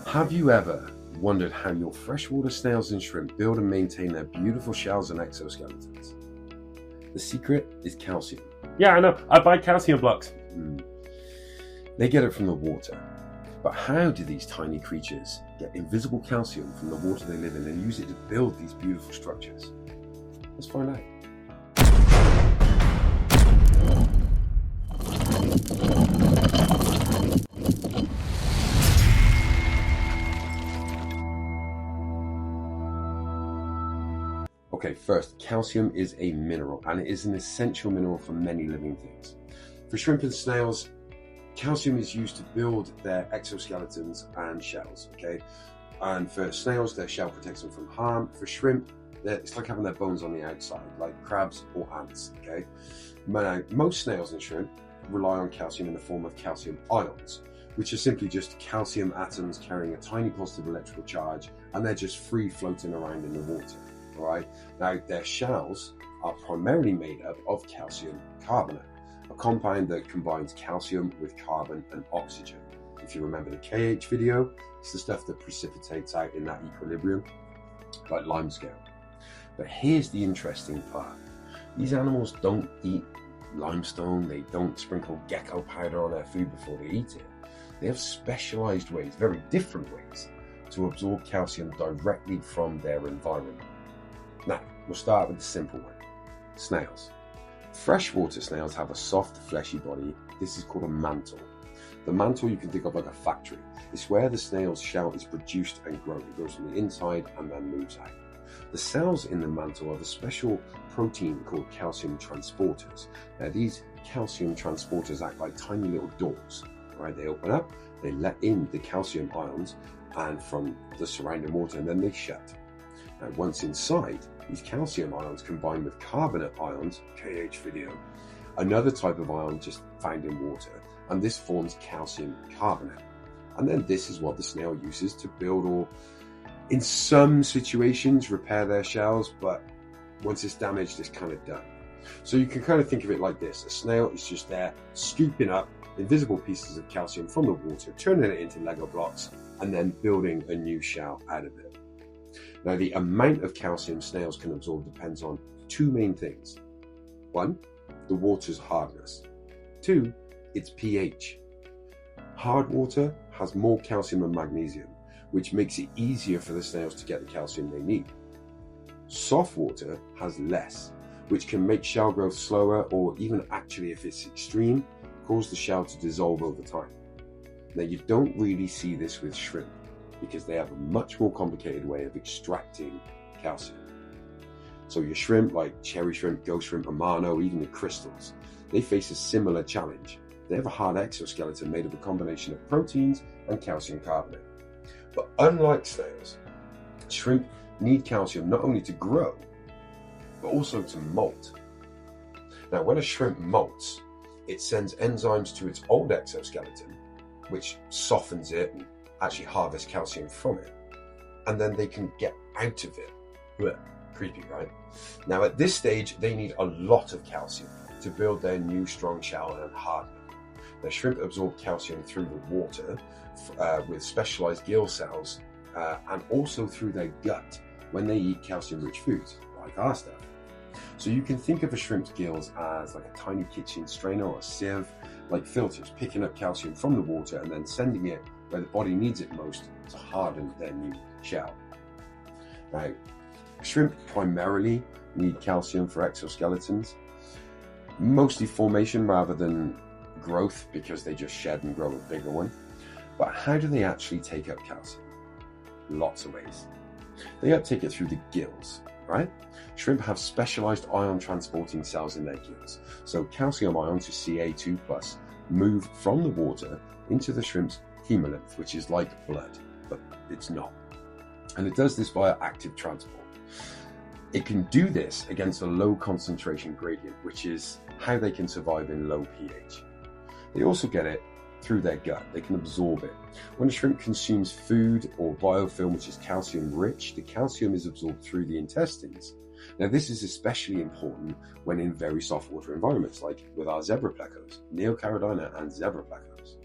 Have you ever wondered how your freshwater snails and shrimp build and maintain their beautiful shells and exoskeletons? The secret is calcium. Yeah, I know. I buy calcium blocks. They get it from the water. But how do these tiny creatures get invisible calcium from the water they live in and use it to build these beautiful structures? Let's find out. Okay, first, calcium is a mineral, and it is an essential mineral for many living things. For shrimp and snails, calcium is used to build their exoskeletons and shells, okay? And for snails, their shell protects them from harm. For shrimp, it's like having their bones on the outside, like crabs or ants, okay? Most snails and shrimp rely on calcium in the form of calcium ions, which are simply just calcium atoms carrying a tiny positive electrical charge, and they're just free floating around in the water. All right. Now, their shells are primarily made up of calcium carbonate, a compound that combines calcium with carbon and oxygen. If you remember the KH video, it's the stuff that precipitates out in that equilibrium, like limescale. But here's the interesting part. These animals don't eat limestone, they don't sprinkle gecko powder on their food before they eat it. They have specialized ways, very different ways, to absorb calcium directly from their environment. Now, we'll start with the simple one. Snails. Freshwater snails have a soft, fleshy body. This is called a mantle. The mantle you can think of like a factory. It's where the snail's shell is produced and grown. It goes from the inside and then moves out. The cells in the mantle are the special protein called calcium transporters. Now, these calcium transporters act like tiny little doors. Right? They open up, they let in the calcium ions and from the surrounding water, and then they shut. Now, once inside, these calcium ions combine with carbonate ions, KH video, another type of ion just found in water, and this forms calcium carbonate. And then this is what the snail uses to build or, in some situations, repair their shells, but once it's damaged, it's kind of done. So you can kind of think of it like this. A snail is just there scooping up invisible pieces of calcium from the water, turning it into Lego blocks, and then building a new shell out of it. Now, the amount of calcium snails can absorb depends on two main things. One, the water's hardness. Two, its pH. Hard water has more calcium and magnesium, which makes it easier for the snails to get the calcium they need. Soft water has less, which can make shell growth slower, or even actually, if it's extreme, cause the shell to dissolve over time. Now, you don't really see this with shrimp, because they have a much more complicated way of extracting calcium. So your shrimp, like cherry shrimp, ghost shrimp, Hormonal, even the crystals, they face a similar challenge. They have a hard exoskeleton made of a combination of proteins and calcium carbonate. But unlike snails, shrimp need calcium not only to grow, but also to molt. Now, when a shrimp molts, it sends enzymes to its old exoskeleton, which softens it and actually harvest calcium from it, and then they can get out of it. Blech, creepy, right? Now, at this stage, they need a lot of calcium to build their new strong shell and harden it. Now, shrimp absorb calcium through the water with specialized gill cells and also through their gut when they eat calcium-rich foods, like our stuff. So you can think of a shrimp's gills as like a tiny kitchen strainer or a sieve, like filters, picking up calcium from the water and then sending it where the body needs it most to harden their new shell. Now, shrimp primarily need calcium for exoskeletons, mostly formation rather than growth, because they just shed and grow a bigger one. But how do they actually take up calcium? Lots of ways. They uptake it through the gills, right? Shrimp have specialized ion transporting cells in their gills. So calcium ions, Ca2+, move from the water into the shrimp's hemolymph, which is like blood, but it's not. And it does this via active transport. It can do this against a low concentration gradient, which is how they can survive in low pH. They also get it through their gut. They can absorb it. When a shrimp consumes food or biofilm which is calcium rich, the calcium is absorbed through the intestines. Now, this is especially important when in very soft water environments, like with our zebra plecos, Neocaridina and zebra plecos.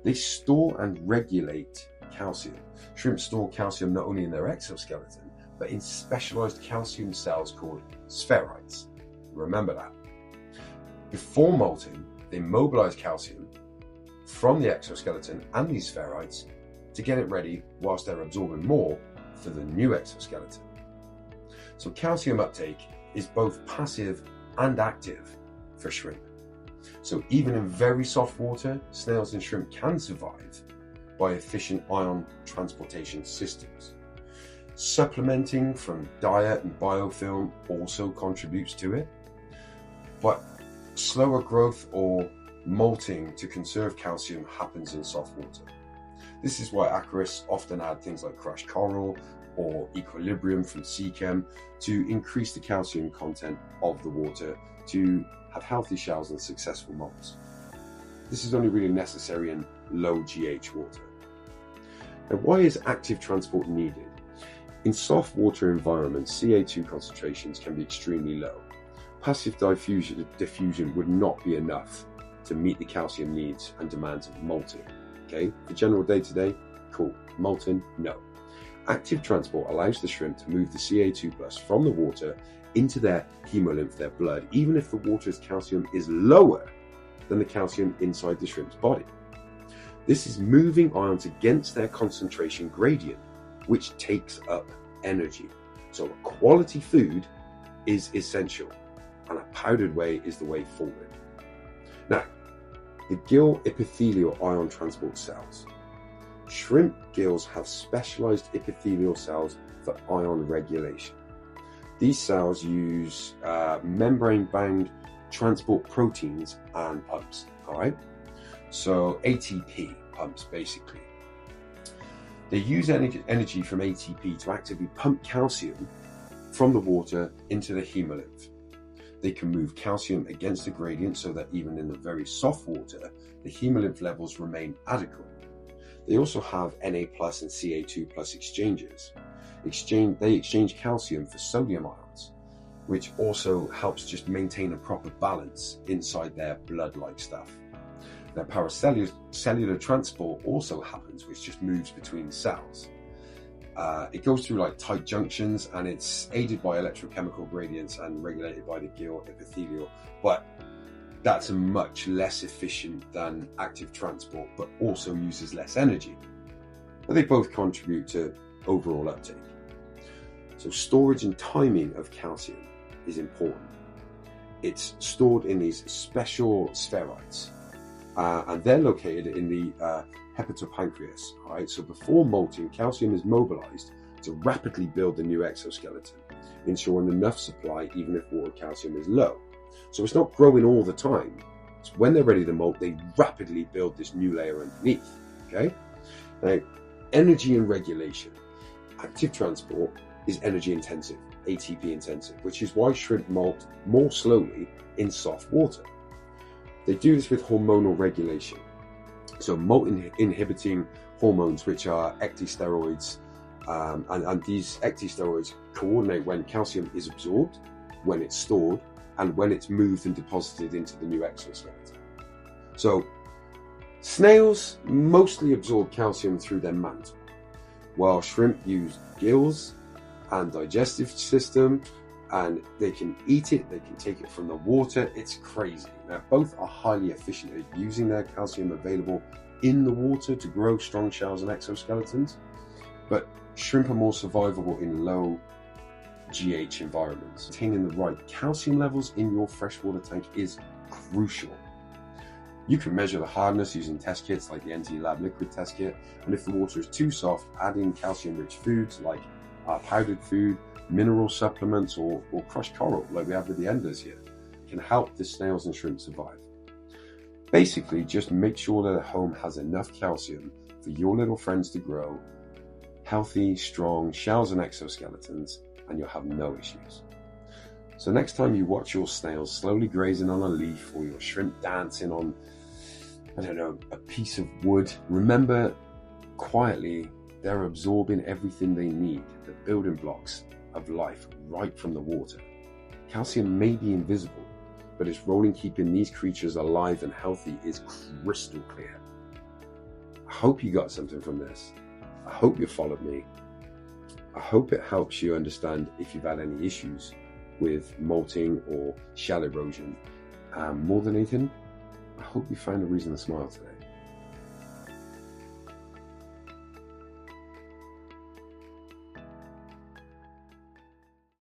They store and regulate calcium. Shrimp store calcium not only in their exoskeleton, but in specialized calcium cells called spheroids. Remember that. Before molting, they mobilize calcium from the exoskeleton and these spheroids to get it ready whilst they're absorbing more for the new exoskeleton. So calcium uptake is both passive and active for shrimp. So even in very soft water, snails and shrimp can survive by efficient ion transportation systems. Supplementing from diet and biofilm also contributes to it, but slower growth or molting to conserve calcium happens in soft water. This is why aquarists often add things like crushed coral or equilibrium from sea chem to increase the calcium content of the water to have healthy shells and successful molts. This is only really necessary in low GH water. Now, why is active transport needed? In soft water environments, Ca2 concentrations can be extremely low. Passive diffusion would not be enough to meet the calcium needs and demands of molting. Okay, the general day-to-day, cool. Molting, no. Active transport allows the shrimp to move the Ca2 plus from the water into their hemolymph, their blood, even if the water's calcium is lower than the calcium inside the shrimp's body. This is moving ions against their concentration gradient, which takes up energy. So a quality food is essential, and a powdered whey is the way forward. Now, the gill epithelial ion transport cells. Shrimp gills have specialized epithelial cells for ion regulation. These cells use membrane-bound transport proteins and pumps, all right? So ATP pumps, basically. They use energy from ATP to actively pump calcium from the water into the hemolymph. They can move calcium against the gradient so that even in the very soft water, the hemolymph levels remain adequate. They also have Na plus and Ca2 plus exchanges. They exchange calcium for sodium ions, which also helps just maintain a proper balance inside their blood-like stuff. Their paracellular transport also happens, which just moves between cells. It goes through like tight junctions, and it's aided by electrochemical gradients and regulated by the gill epithelial, but that's much less efficient than active transport, but also uses less energy. But they both contribute to overall uptake. So storage and timing of calcium is important. It's stored in these special spheroids, and they're located in the hepatopancreas. All right, so before molting, calcium is mobilized to rapidly build the new exoskeleton, ensuring enough supply even if water calcium is low. So it's not growing all the time. So when they're ready to molt, they rapidly build this new layer underneath. Okay. Now, energy and regulation. Active transport is energy intensive, ATP intensive, which is why shrimp molt more slowly in soft water. They do this with hormonal regulation. So molt inhibiting hormones, which are ecdysteroids, and these ecdysteroids coordinate when calcium is absorbed, when it's stored, and when it's moved and deposited into the new exoskeleton. So snails mostly absorb calcium through their mantle, while shrimp use gills and digestive system, and they can eat it, they can take it from the water. It's crazy. Now, both are highly efficient at using their calcium available in the water to grow strong shells and exoskeletons, but shrimp are more survivable in low GH environments. Maintaining the right calcium levels in your freshwater tank is crucial. You can measure the hardness using test kits like the NT Lab liquid test kit, and if the water is too soft, add in calcium-rich foods like powdered food, mineral supplements, or crushed coral like we have with the enders here can help the snails and shrimp survive. Basically, just make sure that the home has enough calcium for your little friends to grow healthy, strong shells and exoskeletons, and you'll have no issues. So next time you watch your snails slowly grazing on a leaf, or your shrimp dancing on, I don't know, a piece of wood, remember quietly they're absorbing everything they need, the building blocks of life right from the water. Calcium may be invisible, but its role in keeping these creatures alive and healthy is crystal clear. I hope you got something from this. I hope you followed me. I hope it helps you understand if you've had any issues with molting or shell erosion. More than anything, I hope you found a reason to smile today.